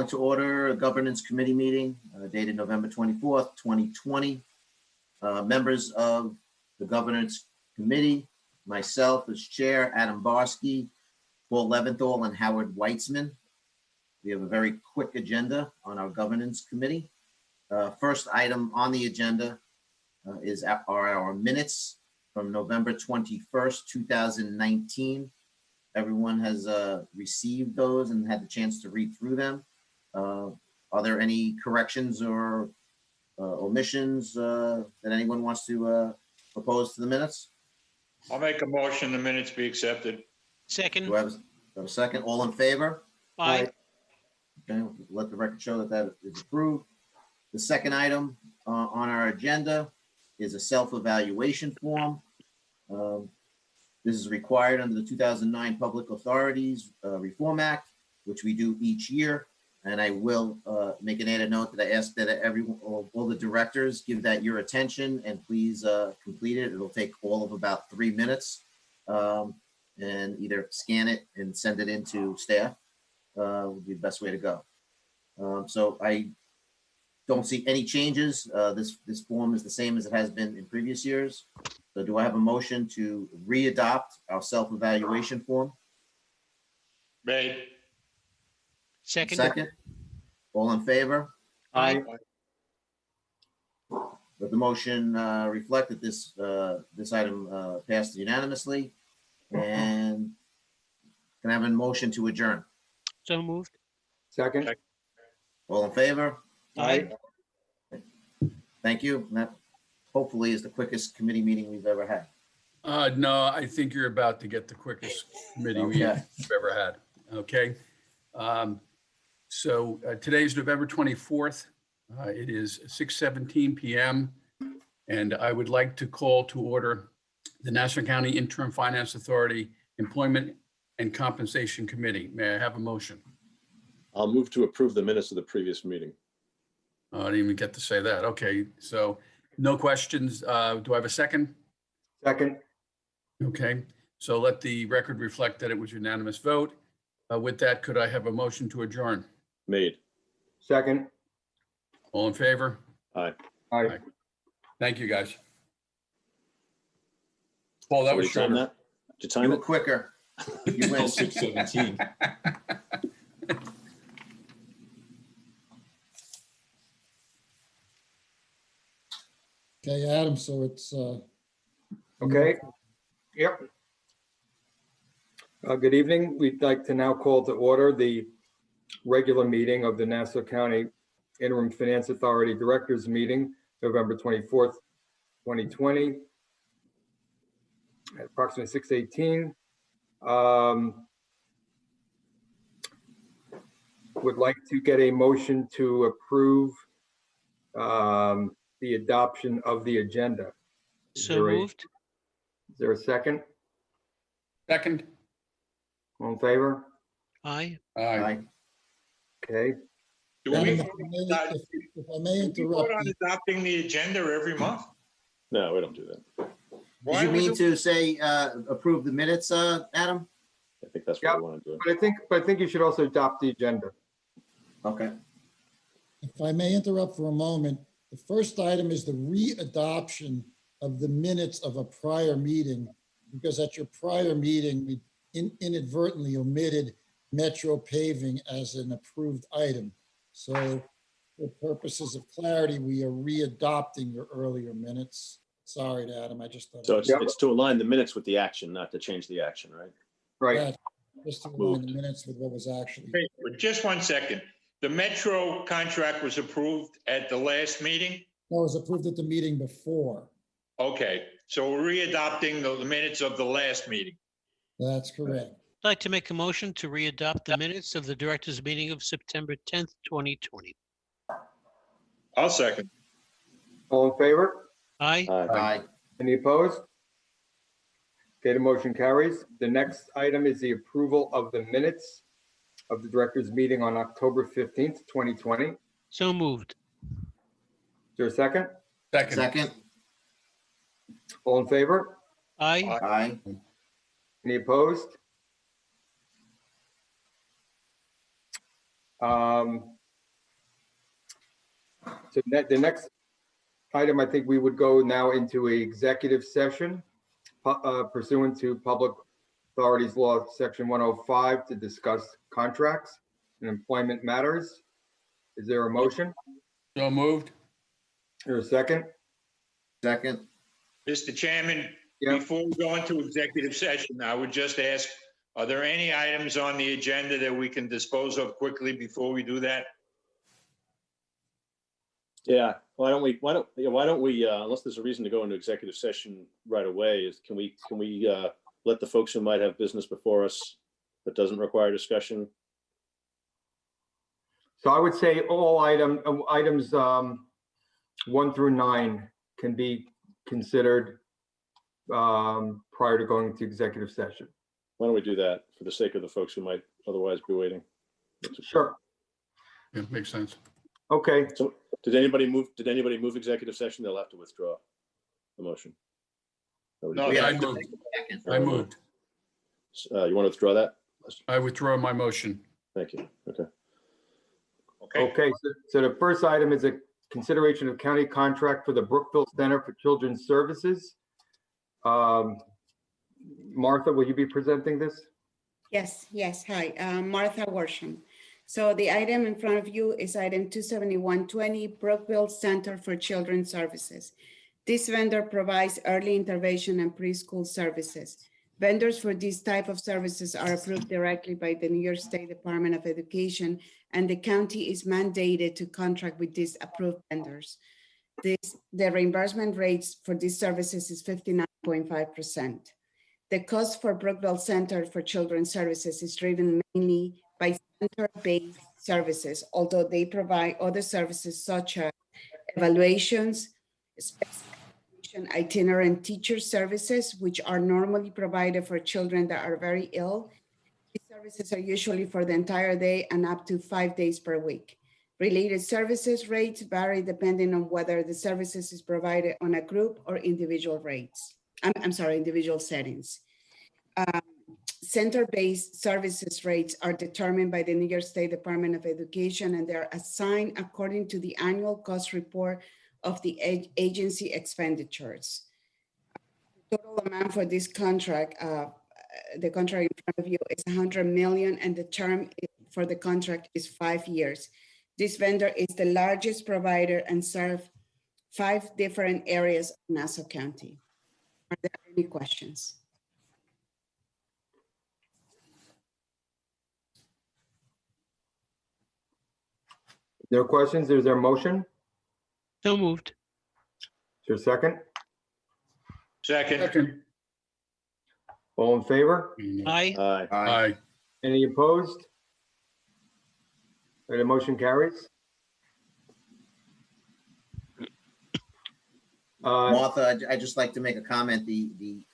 Calling to order a governance committee meeting dated November 24th, 2020. Members of the governance committee, myself as chair, Adam Barsky, Paul Leventhal, and Howard Weitzman. We have a very quick agenda on our governance committee. First item on the agenda are our minutes from November 21st, 2019. Everyone has received those and had the chance to read through them. Are there any corrections or omissions that anyone wants to propose to the minutes? I'll make a motion the minutes be accepted. Second. Do I have a second? All in favor? Aye. Okay, let the record show that that is approved. The second item on our agenda is a self-evaluation form. This is required under the 2009 Public Authorities Reform Act, which we do each year. And I will make an added note that I ask that all the directors give that your attention and please complete it. It'll take all of about 3 minutes, and either scan it and send it into staff would be the best way to go. So I don't see any changes. This form is the same as it has been in previous years. So do I have a motion to re-adopt our self-evaluation form? Made. Second. Second. All in favor? Aye. Let the motion reflect that this item passed unanimously. And can I have a motion to adjourn? So moved. Second. All in favor? Aye. Thank you. And that hopefully is the quickest committee meeting we've ever had. No, I think you're about to get the quickest committee we've ever had. Okay. So today's November 24th. It is 6:17 p.m. And I would like to call to order the Nassau County Interim Finance Authority Employment and Compensation Committee. May I have a motion? I'll move to approve the minutes of the previous meeting. I didn't even get to say that. Okay, so no questions. Do I have a second? Second. Okay, so let the record reflect that it was unanimous vote. With that, could I have a motion to adjourn? Made. Second. All in favor? Aye. Aye. Thank you, guys. Paul, that was Did you time shorter. that? Did you You time were it? quicker. You went 6:17. Okay, Adam, so it's, Okay. Yep. Good evening. We'd like to now call to order the regular meeting of the Nassau County Interim Finance Authority Directors Meeting, November 24th, 2020, at approximately 6:18. Would like to get a motion to approve the adoption of the agenda. So there a- moved. Is there a second? Second? All in favor? Aye. Aye. Aye. Okay. Do Adam, we if vote I may interrupt on you, adopting the agenda every month? No, we don't do that. Did you mean to say approve the minutes, Adam? I think that's what we want to do. But I think you should also adopt the agenda. Okay. if I may interrupt for a moment, the first item is the readoption of the minutes of a prior meeting, because at your prior meeting, we inadvertently omitted Metro paving as an approved item. So for purposes of clarity, we are readopting your earlier minutes. Sorry, Adam, I just thought. So it's to align the minutes with the action, not to change the action, right? Right. Yeah, just to align the minutes with what was actually. Wait, just 1 second. The Metro contract was approved at the last meeting? No, it was approved at the meeting before. Okay, so we're readopting the minutes of the last meeting. That's correct. I'd like to make a motion to readopt the minutes of the directors' meeting of September 10th, 2020. I'll second. All in favor? Aye. Aye. Any opposed? Okay, the motion carries. The next item is the approval of the minutes of the directors' meeting on October 15th, 2020. Is So moved. there a second? Second. Second. All in favor? Aye. Aye. Any opposed? So the next item, I think we would go now into an executive session pursuant to Public Authorities Law, Section 105, to discuss contracts and employment matters. Is there a motion? So moved. Or a second? Second, Mr. Chairman, Yeah. before we go into executive session, I would just ask, are there any items on the agenda that we can dispose of quickly before we do that? Yeah, why don't we, unless there's a reason to go into executive session right away, can we let the folks who might have business before us that doesn't require discussion? So I would say all items 1 through 9 can be considered prior to going to executive session. Why don't we do that for the sake of the folks who might otherwise be waiting? Sure. Yeah, makes sense. Okay. So did anybody move executive session? They'll have to withdraw the motion. No, we I have to moved. take a second. I moved. You want to withdraw that? I withdraw my motion. Thank you. Okay. Okay. So the first item is a consideration of county contract for the Brookville Center for Children's Services. Martha, will you be presenting this? Yes. Hi, Martha Worsham. So the item in front of you is item 27120, Brookville Center for Children's Services. This vendor provides early intervention and preschool services. Vendors for this type of services are approved directly by the New York State Department of Education, and the county is mandated to contract with these approved vendors. The reimbursement rates for these services is 59.5%. The cost for Brookville Center for Children's Services is driven mainly by center-based services, although they provide other services such as evaluations, special itinerant teacher services, which are normally provided for children that are very ill. These services are usually for the entire day and up to 5 days per week. Related services rates vary depending on whether the services is provided on a group or individual rates. Individual settings. Center-based services rates are determined by the New York State Department of Education, and they're assigned according to the annual cost report of the agency expenditures. The total amount for this contract, the contract in front of you is $100 million, and the term for the contract is 5 years. This vendor is the largest provider and serves 5 different areas of Nassau County. Are there any questions? No questions? Is there a motion? So moved. Is there a second? Second. All in favor? Aye. Aye. Aye. Any opposed? The motion carries. Martha, I'd just like to make a comment. The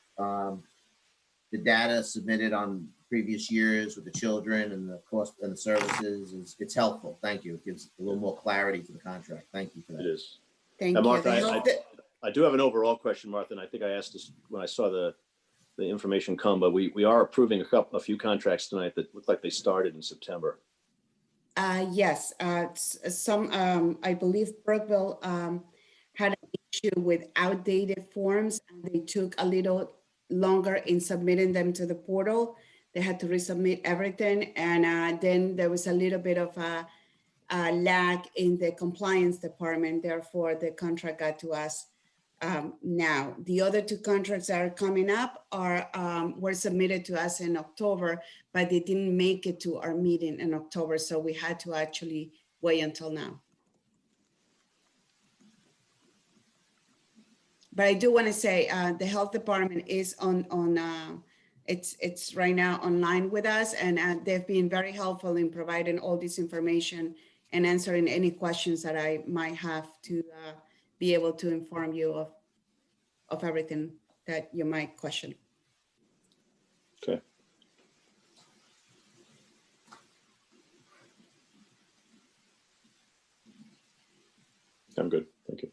data submitted on previous years with the children and the cost and the services it's helpful. Thank you. It gives a little more clarity to the contract. Thank you for It that. is. Thank And you. Martha, I do have an overall question, Martha, and I think I asked this when I saw the information come, but we are approving a few contracts tonight that look like they started in September. Yes, I believe Brookville had an issue with outdated forms, and they took a little longer in submitting them to the portal. They had to resubmit everything, and then there was a little bit of a lag in the compliance department. Therefore, the contract got to us now. The other 2 contracts that are coming up were submitted to us in October, but they didn't make it to our meeting in October, so we had to actually wait until now. But I do want to say the health department is it's right now online with us, and they've been very helpful in providing all this information and answering any questions that I might have to be able to inform you of everything that you might question. Okay. I'm good. Thank you.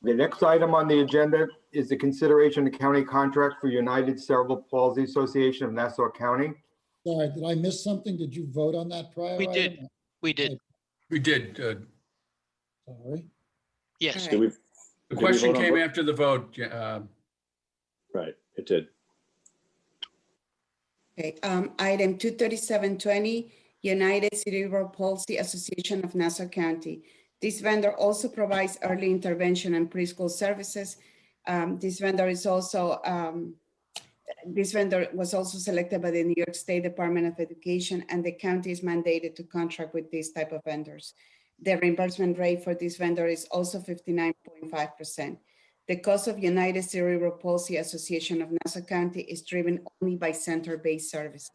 The next item on the agenda is the consideration of county contract for United Cerebral Palsy Association of Nassau County. Sorry, did I miss something? Did you vote on that prior We item? did. We did. We did. Sorry. Yes. All Did right. we? The Did we question vote on came both? after the vote. Right, it did. Okay, item 23720, United Cerebral Palsy Association of Nassau County. This vendor also provides early intervention and preschool services. This vendor was also selected by the New York State Department of Education, and the county is mandated to contract with these type of vendors. The reimbursement rate for this vendor is also 59.5%. The cost of United Cerebral Palsy Association of Nassau County is driven only by center-based services.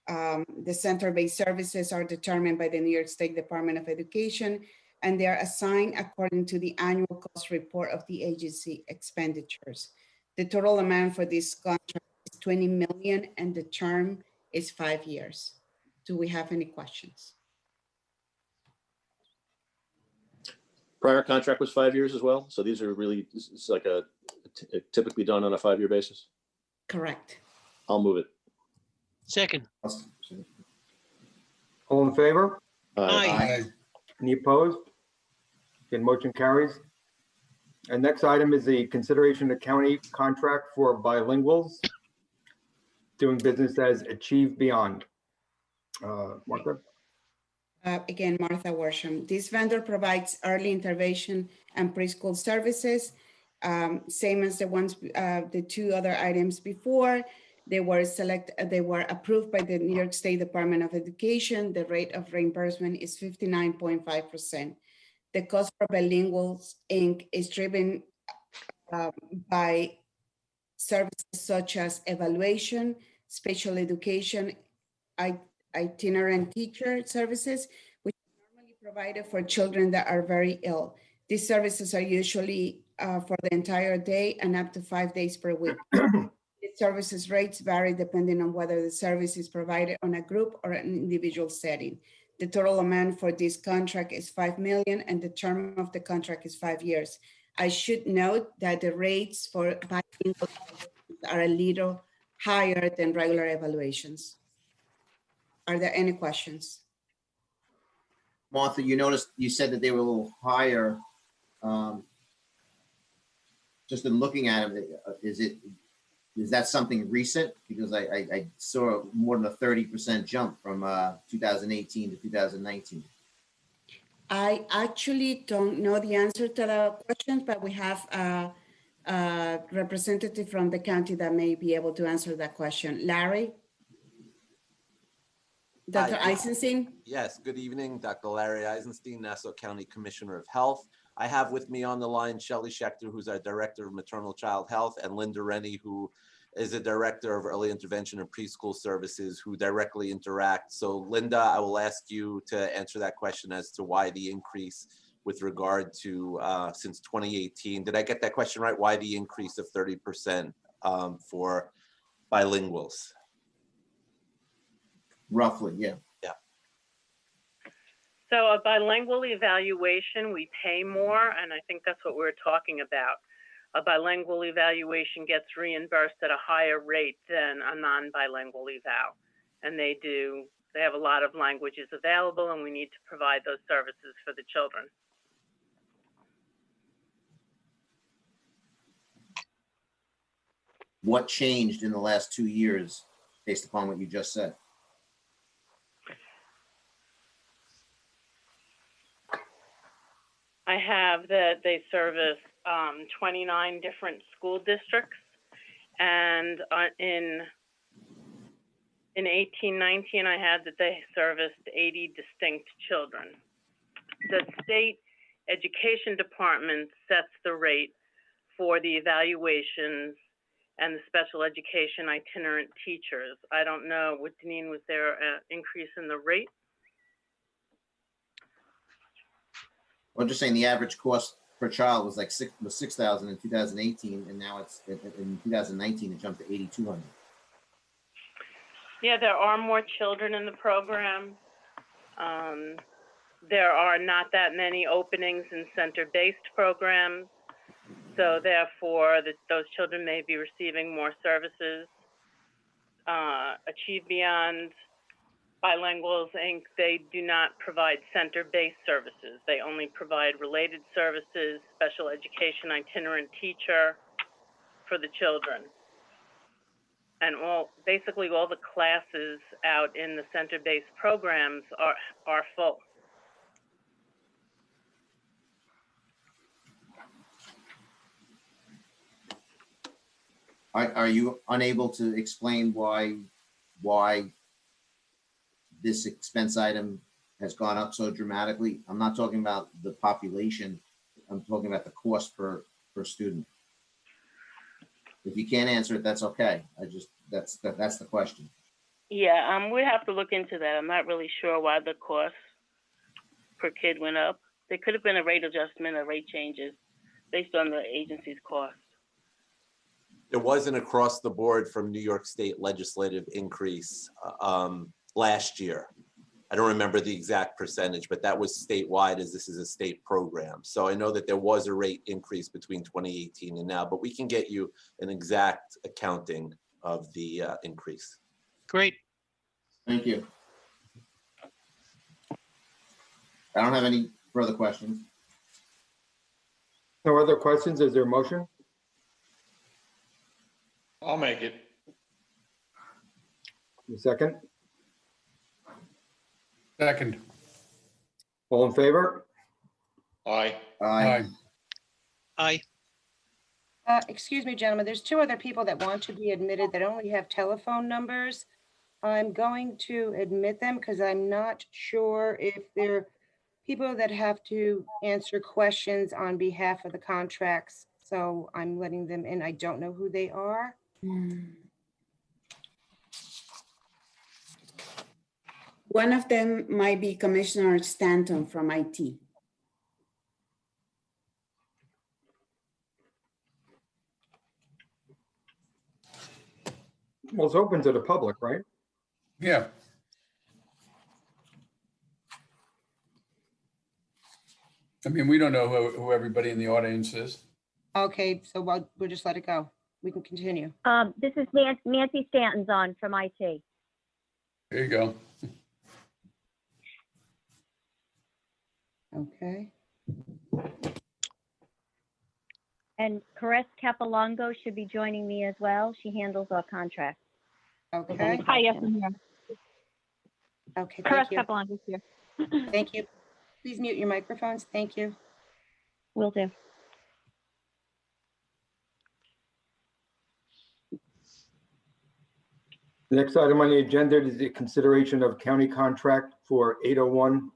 The center-based services are determined by the New York State Department of Education, and they are assigned according to the annual cost report of the agency expenditures. The total amount for this contract is $20 million, and the term is 5 years. Do we have any questions? Prior contract was 5 years as well. So these are really, it's like typically done on a 5-year basis. Correct. I'll move it. Second. All in favor? Aye. Any opposed? Okay, motion carries. And next item is the consideration of county contract for bilinguals doing business as Achieve Beyond. Martha? Again, Martha Worsham. This vendor provides early intervention and preschool services, same as the two other items before. They were approved by the New York State Department of Education. The rate of reimbursement is 59.5%. The cost for Bilinguals, Inc. is driven by services such as evaluation, special education, itinerant teacher services, which are normally provided for children that are very ill. These services are usually for the entire day and up to 5 days per week. The services rates vary depending on whether the service is provided on a group or an individual setting. The total amount for this contract is $5 million, and the term of the contract is 5 years. I should note that the rates for bilingual are a little higher than regular evaluations. Are there any questions? Martha, you said that they were a little higher. Just in looking at them, is that something recent? Because I saw more than a 30% jump from 2018 to 2019. I actually don't know the answer to the question, but we have a representative from the county that may be able to answer that question. Larry? Dr. Eisenstein? Yes, good evening, Dr. Larry Eisenstein, Nassau County Commissioner of Health. I have with me on the line Shelley Schechter, who's our Director of Maternal Child Health, and Linda Rennie, who is the Director of Early Intervention and Preschool Services, who directly interact. So Linda, I will ask you to answer that question as to why the increase with regard to since 2018. Did I get that question right? Why the increase of 30% for bilinguals? Roughly, yeah. So a bilingual evaluation, we pay more, and I think that's what we're talking about. A bilingual evaluation gets reimbursed at a higher rate than a non-bilingual eval. And they have a lot of languages available, and we need to provide those services for the children. What changed in the last 2 years based upon what you just said? I have that they service 29 different school districts, and in 18-19, I had that they serviced 80 distinct children. The state education department sets the rate for the evaluations and the special education itinerant teachers. I don't know, Deneen, was there an increase in the rate? I'm just saying the average cost per child was like $6,000 in 2018, and now it's in 2019 it jumped to $8,200. Yeah, there are more children in the program. There are not that many openings in center-based programs, so therefore those children may be receiving more services. Achieve Beyond Bilinguals, Inc., they do not provide center-based services. They only provide related services, special education, itinerant teacher for the children. And basically all the classes out in the center-based programs are full. Are you unable to explain why this expense item has gone up so dramatically? I'm not talking about the population. I'm talking about the cost per student. If you can't answer it, that's okay. That's the question. Yeah, we have to look into that. I'm not really sure why the cost per kid went up. There could have been a rate adjustment or rate changes based on the agency's cost. There was an across the board from New York State legislative increase last year. I don't remember the exact percentage, but that was statewide as this is a state program. So I know that there was a rate increase between 2018 and now, but we can get you an exact accounting of the increase. Great. Thank you. I don't have any further questions. No other questions? Is there a motion? I'll make it. A second? Second. All in favor? Aye. Aye. Aye. Excuse me, gentlemen, there's two other people that want to be admitted that only have telephone numbers. I'm going to admit them because I'm not sure if they're people that have to answer questions on behalf of the contracts. So I'm letting them in. I don't know who they are. One of them might be Commissioner Stanton from IT. Well, it's open to the public, right? Yeah. I mean, we don't know who everybody in the audience is. Okay, so we'll just let it go. We can continue. This is Nancy Stanton's on from IT. There you go. Okay. And Caress Capilongo should be joining me as well. She handles our contract. Okay. Hi, yes, I'm here. Okay, Caress thank you. Capilongo's here. Thank you. Please mute your microphones. Thank you. Will do. The next item on the agenda is the consideration of county contract for 801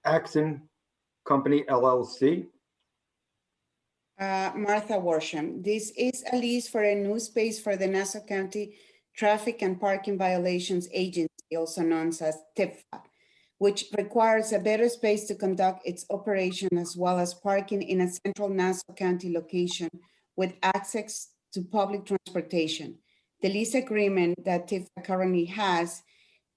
Axon Company LLC. Martha Worsham. This is a lease for a new space for the Nassau County Traffic and Parking Violations Agency, also known as TIPFA, which requires a better space to conduct its operation as well as parking in a central Nassau County location with access to public transportation. The lease agreement that TIPFA currently has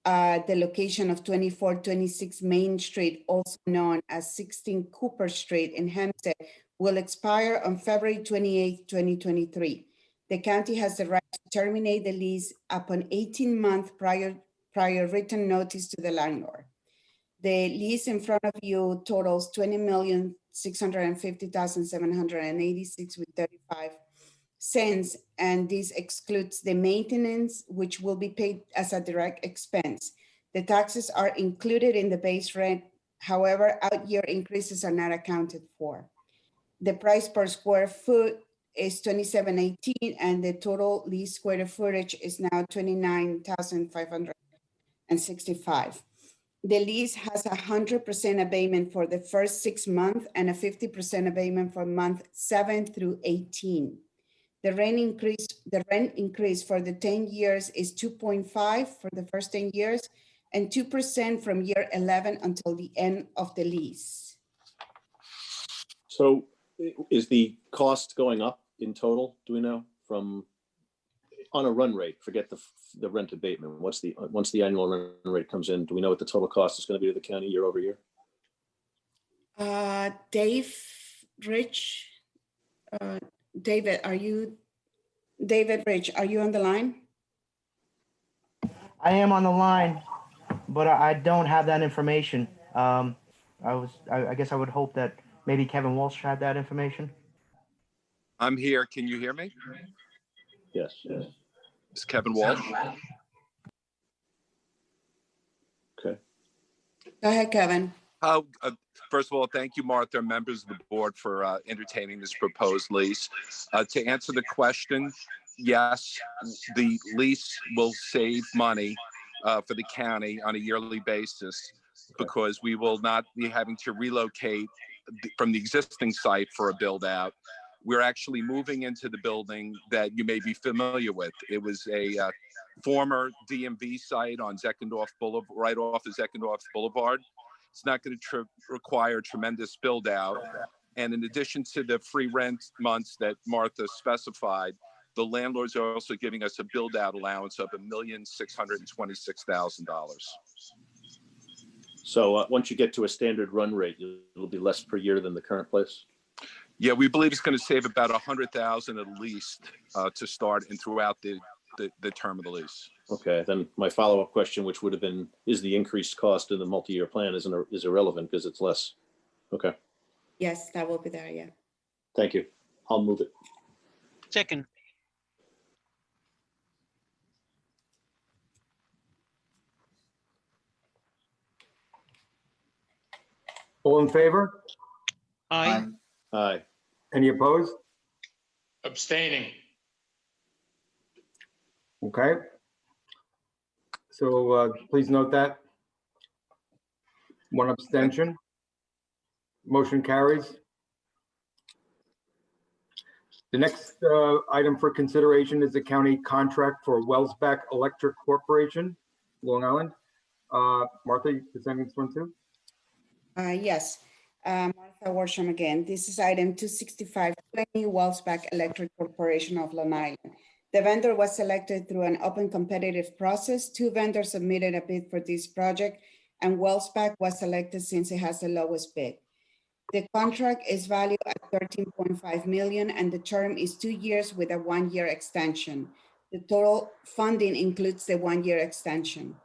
the location of 2426 Main Street, also known as 16 Cooper Street in Hempstead, will expire on February 28, 2023. The county has the right to terminate the lease upon 18-month prior written notice to the landlord. The lease in front of you totals $20,650,786 with 35 cents, and this excludes the maintenance, which will be paid as a direct expense. The taxes are included in the base rent. However, out-year increases are not accounted for. The price per square foot is $27.18, and the total lease square footage is now 29,565. The lease has 100% abatement for the first 6 months and a 50% abatement for month 7 through 18. The rent increase for the 10 years is 2.5 for the first 10 years and 2% from year 11 until the end of the lease. So is the cost going up in total? Do we know from on a run rate? Forget the rent abatement. Once the annual run rate comes in, do we know what the total cost is going to be to the county year over year? David Rich, David Rich, are you on the line? I am on the line, but I don't have that information. I guess I would hope that maybe Kevin Walsh had that information. I'm here. Can you hear me? Yes. It's Kevin Walsh. Okay. Go ahead, Kevin. First of all, thank you, Martha, and members of the board for entertaining this proposed lease. To answer the question, yes, the lease will save money for the county on a yearly basis because we will not be having to relocate from the existing site for a build out. We're actually moving into the building that you may be familiar with. It was a former DMV site on Zeckendorf Boulevard, right off of Zeckendorf Boulevard. It's not going to require tremendous build out. And in addition to the free rent months that Martha specified, the landlords are also giving us a build out allowance of $1,626,000. So once you get to a standard run rate, it'll be less per year than the current place? Yeah, we believe it's going to save about $100,000 at least to start and throughout the term of the lease. Okay, then my follow-up question, which would have been, is the increased cost in the multi-year plan is irrelevant because it's less? Okay, Yes, that will be there, yeah. thank you. I'll move it. Second. All in favor? Aye. Aye. Any opposed? Abstaining. Okay. So please note that. One abstention. Motion carries. The next item for consideration is the county contract for Wellsback Electric Corporation, Long Island. Martha, you presenting this one too? Yes, Martha Worsham again. This is item 26520, Wellsback Electric Corporation of Long Island. The vendor was selected through an open competitive process. 2 vendors submitted a bid for this project, and Wellsback was selected since it has the lowest bid. The contract is valued at $13.5 million, and the term is 2 years with a 1-year extension. The total funding includes the 1-year extension.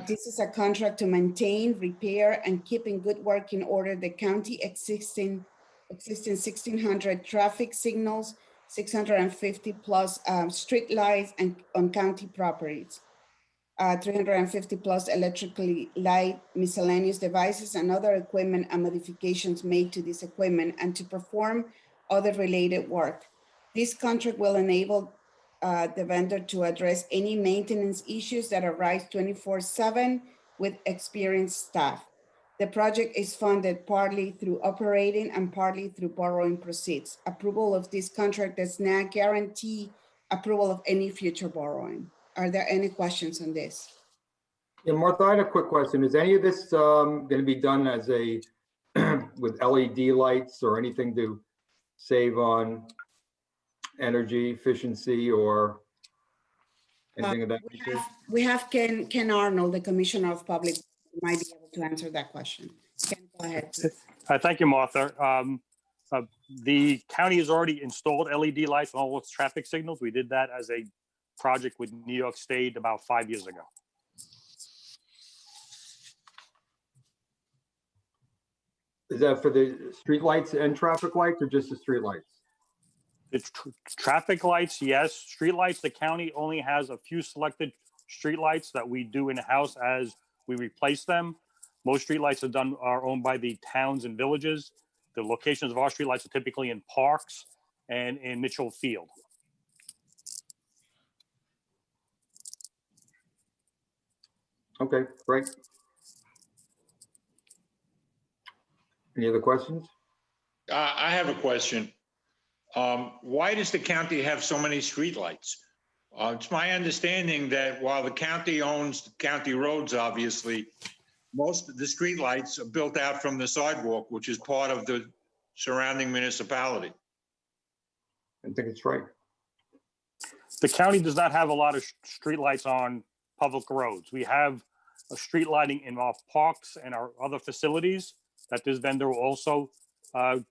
This is a contract to maintain, repair, and keep in good working order the county existing 1,600 traffic signals, 650 plus street lights and on county properties, 350 plus electrically light miscellaneous devices and other equipment and modifications made to this equipment, and to perform other related work. This contract will enable the vendor to address any maintenance issues that arise 24/7 with experienced staff. The project is funded partly through operating and partly through borrowing proceeds. Approval of this contract does not guarantee approval of any future borrowing. Are there any questions on this? Yeah, Martha, I had a quick question. Is any of this going to be done as a with LED lights or anything to save on energy efficiency or anything of that nature? We have Ken Arnold, the Commissioner of Public, who might be able to answer that question. Ken, go ahead. Thank you, Martha. The county has already installed LED lights on all its traffic signals. We did that as a project with New York State about 5 years ago. Is that for the street lights and traffic lights or just the street lights? It's traffic lights, yes. Street lights, the county only has a few selected street lights that we do in-house as we replace them. Most street lights are owned by the towns and villages. The locations of our street lights are typically in parks and in Mitchell Field. Okay, great. Any other questions? I have a question. Why does the county have so many streetlights? It's my understanding that while the county owns the county roads, obviously, most of the streetlights are built out from the sidewalk, which is part of the surrounding municipality. I think it's right. The county does not have a lot of streetlights on public roads. We have a street lighting in our parks and our other facilities that this vendor will also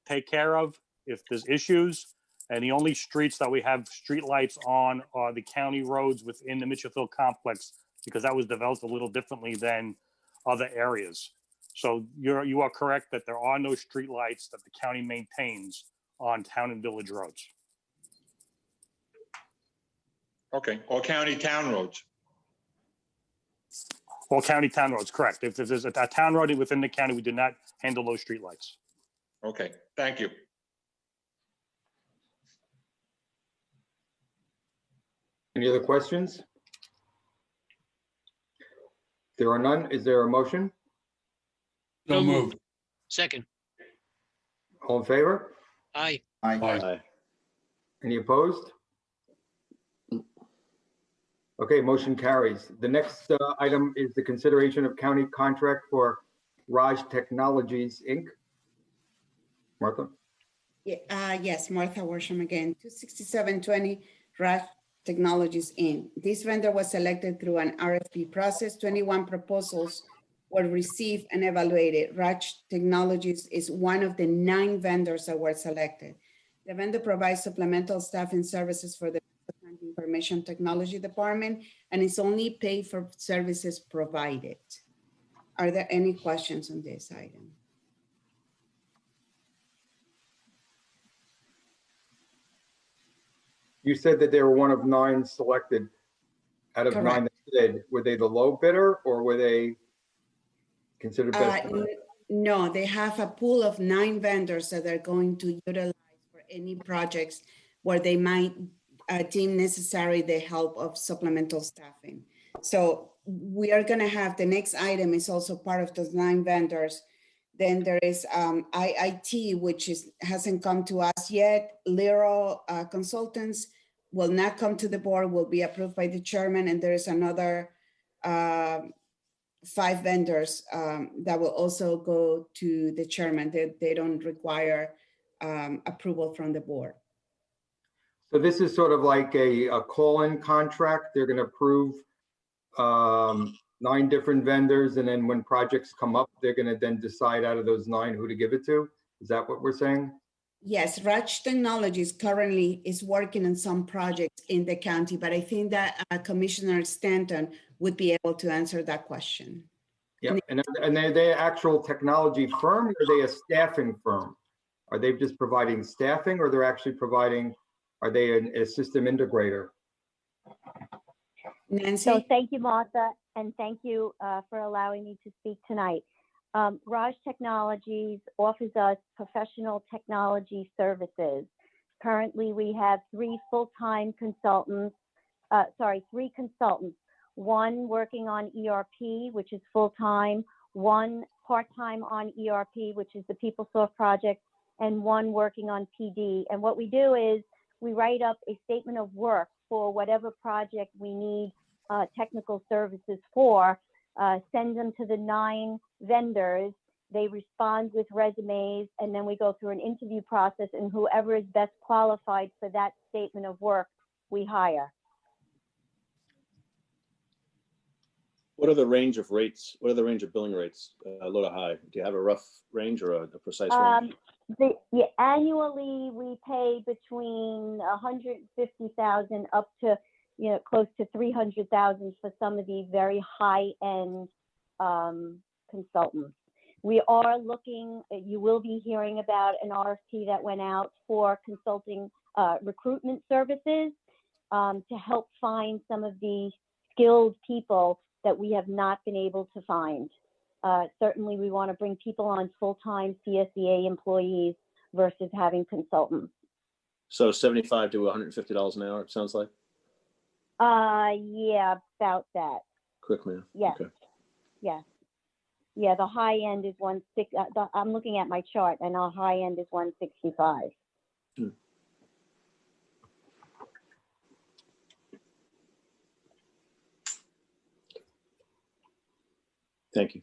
take care of if there's issues. And the only streets that we have street lights on are the county roads within the Mitchell Field complex because that was developed a little differently than other areas. So you are correct that there are no streetlights that the county maintains on town and village roads. Okay, or county town roads. All county town roads, correct. If there's a town road within the county, we do not handle those streetlights. Okay, thank you. Any other questions? There are none. Is there a motion? So moved. Second. All in favor? Aye. Aye. Aye. Any opposed? Okay, motion carries. The next item is the consideration of county contract for Raj Technologies, Inc. Martha? Yes, Martha Worsham again, 26720 Raj Technologies Inc. This vendor was selected through an RFP process. 21 proposals were received and evaluated. Raj Technologies is one of the 9 vendors that were selected. The vendor provides supplemental staffing services for the Information Technology Department and is only paid for services provided. Are there any questions on this item? You said that they were one of 9 selected out of 9 that bid. Were they the low bidder or were they considered best? No, they have a pool of 9 vendors that they're going to utilize for any projects where they might deem necessary the help of supplemental staffing. So we are going to have, the next item is also part of those 9 vendors. Then there is IIT, which hasn't come to us yet. Lero Consultants will not come to the board, will be approved by the chairman. And there is another 5 vendors that will also go to the chairman. They don't require approval from the board. So this is sort of like a call-in contract. They're going to approve 9 different vendors, and then when projects come up, they're going to then decide out of those 9 who to give it to. Is that what we're saying? Yes, Raj Technologies currently is working on some projects in the county, but I think that Commissioner Stanton would be able to answer that question. Yeah, and are they an actual technology firm or are they a staffing firm? Are they just providing staffing or they're actually providing, are they a system integrator? Nancy? So thank you, Martha, and thank you for allowing me to speak tonight. Raj Technologies offers us professional technology services. Currently, we have 3 full-time consultants, 3 consultants, 1 working on ERP, which is full-time, 1 part-time on ERP, which is the PeopleSoft project, and 1 working on PD. And what we do is we write up a statement of work for whatever project we need technical services for, send them to the 9 vendors. They respond with resumes, and then we go through an interview process, and whoever is best qualified for that statement of work, we hire. What are the range of rates? What are the range of billing rates, low to high? Do you have a rough range or a precise range? Annually, we pay between 150,000 up to close to 300,000 for some of the very high-end consultants. We are looking, you will be hearing about an RFP that went out for consulting recruitment services to help find some of the skilled people that we have not been able to find. Certainly, we want to bring people on full-time CSEA employees versus having consultants. So $75 to $150 an hour, it sounds like? Yeah, about that. Quick math. Yes. Okay. Yes. Yeah, the high end is 160. I'm looking at my chart, and our high end is 165. Thank you.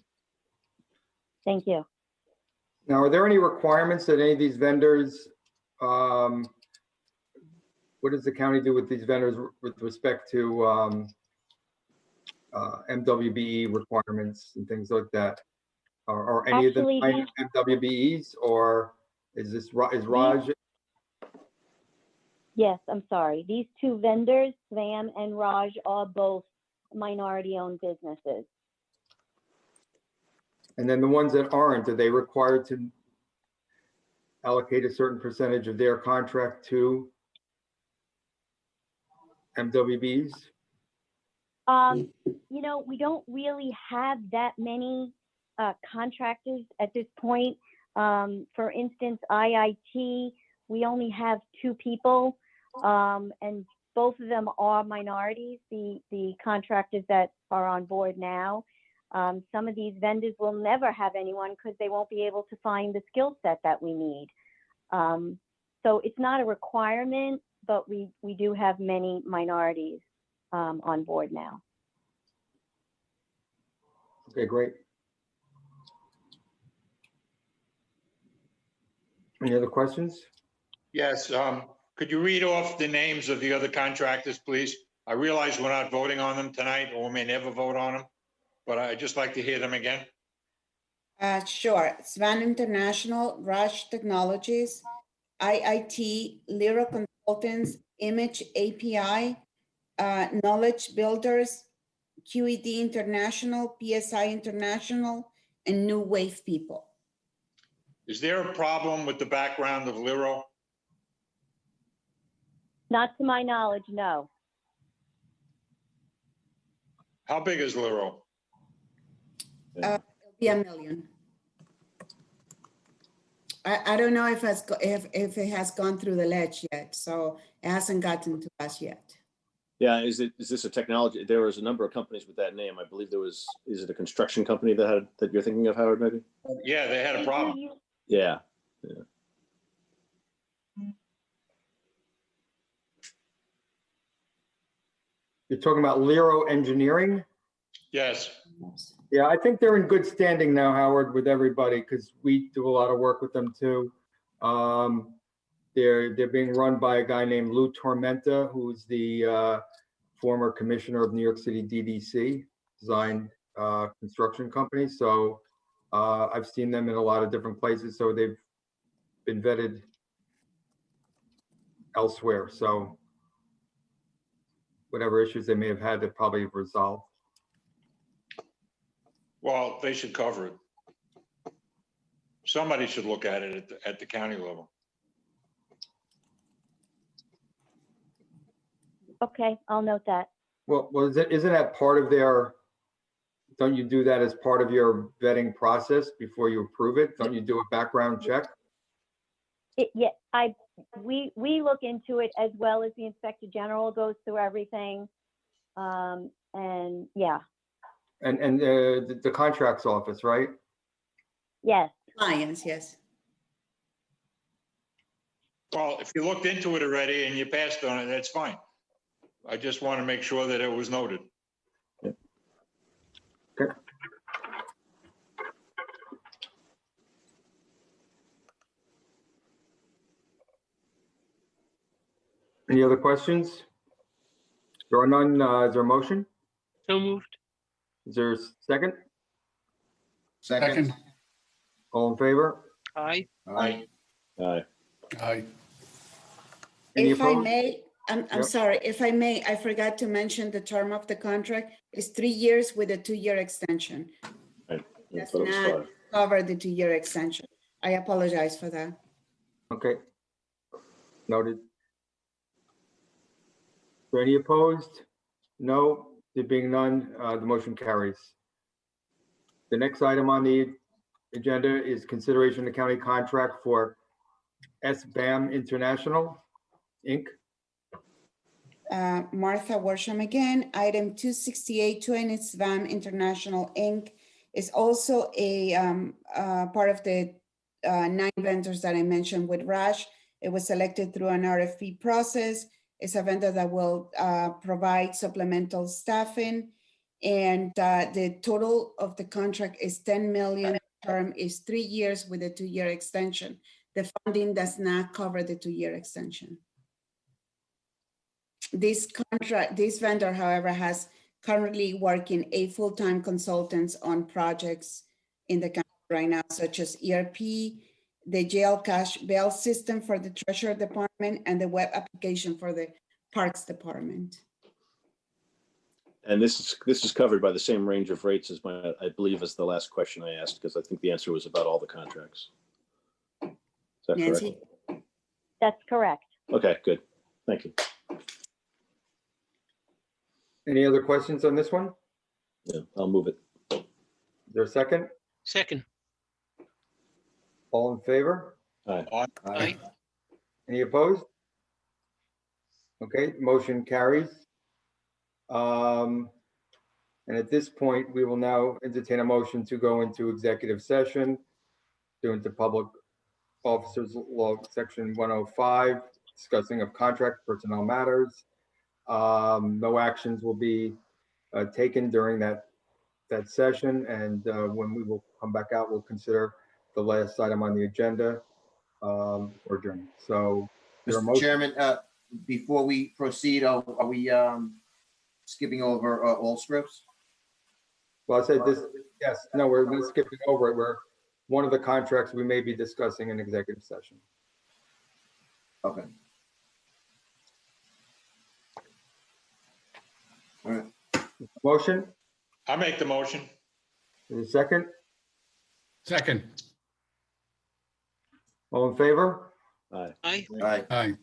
Thank you. Now, are there any requirements that any of these vendors, what does the county do with these vendors with respect to MWBE requirements and things like that? Or any Actually, of the MWBEs, or is Raj? Yes, I'm sorry. These 2 vendors, SVAM and Raj, are both minority-owned businesses. And then the ones that aren't, are they required to allocate a certain percentage of their contract to MWBs? You know, we don't really have that many contractors at this point. For instance, IIT, we only have 2 people, and both of them are minorities, the contractors that are on board now. Some of these vendors will never have anyone because they won't be able to find the skill set that we need. So it's not a requirement, but we do have many minorities on board now. Okay, great. Any other questions? Yes, could you read off the names of the other contractors, please? I realize we're not voting on them tonight, or we may never vote on them, but I'd just like to hear them again. Sure. Svan International, Rush Technologies, IIT, Lyra Consultants, Image API, Knowledge Builders, QED International, PSI International, and New Wave People. Is there a problem with the background of Liro? Not to my knowledge, no. How big is Liro? It'll be $1 million. I don't know if it has gone through the ledge yet, so it hasn't gotten to us yet. Yeah, is this a technology? There was a number of companies with that name. I believe there was, is it a construction company that you're thinking of, Howard, maybe? Yeah, they had a problem. Yeah. You're talking about Lero Engineering? Yes. Yeah, I think they're in good standing now, Howard, with everybody, because we do a lot of work with them too. They're being run by a guy named Lou Tormenta, who's the former commissioner of New York City DDC, design construction company. So I've seen them in a lot of different places. So they've been vetted elsewhere. So whatever issues they may have had, they probably have resolved. Well, they should cover it. Somebody should look at it at the county level. Okay, I'll note that. Well, isn't that part of their, don't you do that as part of your vetting process before you approve it? Don't you do a background check? We look into it as well as the Inspector General goes through everything. And yeah. And the contracts office, right? Yes. Clients, yes. Well, if you looked into it already and you passed on it, that's fine. I just want to make sure that it was noted. Okay. Any other questions? There are none. Is there a motion? So moved. Is there a second? Second. All in favor? Aye. Aye. Aye. Aye. Any If I opposed? may, I'm Yep. sorry, if I may, I forgot to mention the term of the contract is 3 years with a 2-year extension. Right. I Does thought it was not 5. cover the 2-year extension. I apologize for that. Okay. Noted. Are there any opposed? No. There being none, the motion carries. The next item on the agenda is consideration of county contract for SBAM International, Inc. Martha Worsham again, item 26820, SVAM International Inc. is also a part of the 9 vendors that I mentioned with Rush. It was selected through an RFP process. It's a vendor that will provide supplemental staffing. And the total of the contract is $10 million. Term is 3 years with a 2-year extension. The funding does not cover the 2-year extension. This vendor, however, has currently working 8 full-time consultants on projects in the country right now, such as ERP, the jail cash bail system for the Treasury Department, and the web application for the Parks Department. And this is covered by the same range of rates as I believe as the last question I asked, because I think the answer was about all the contracts. Is that correct? Nancy? That's correct. Okay, good. Thank you. Any other questions on this one? Yeah, I'll move it. Is there a second? Second. All in favor? Aye. Aye. Any opposed? Okay, motion carries. And at this point, we will now entertain a motion to go into executive session, pursuant to Public Officers Law, Section 105, discussing of contract personnel matters. No actions will be taken during that session, and when we will come back out, we'll consider the last item on the agenda or adjourn. So, is there a Mr. motion? Chairman, before we proceed, are we skipping over all scripts? Well, I said this, yes, no, we're not skipping over it. We're one of the contracts we may be discussing in executive session. Okay. All right. Motion, I'll make the motion. is there a second? Second. All in favor? Aye. Aye. All right. Aye.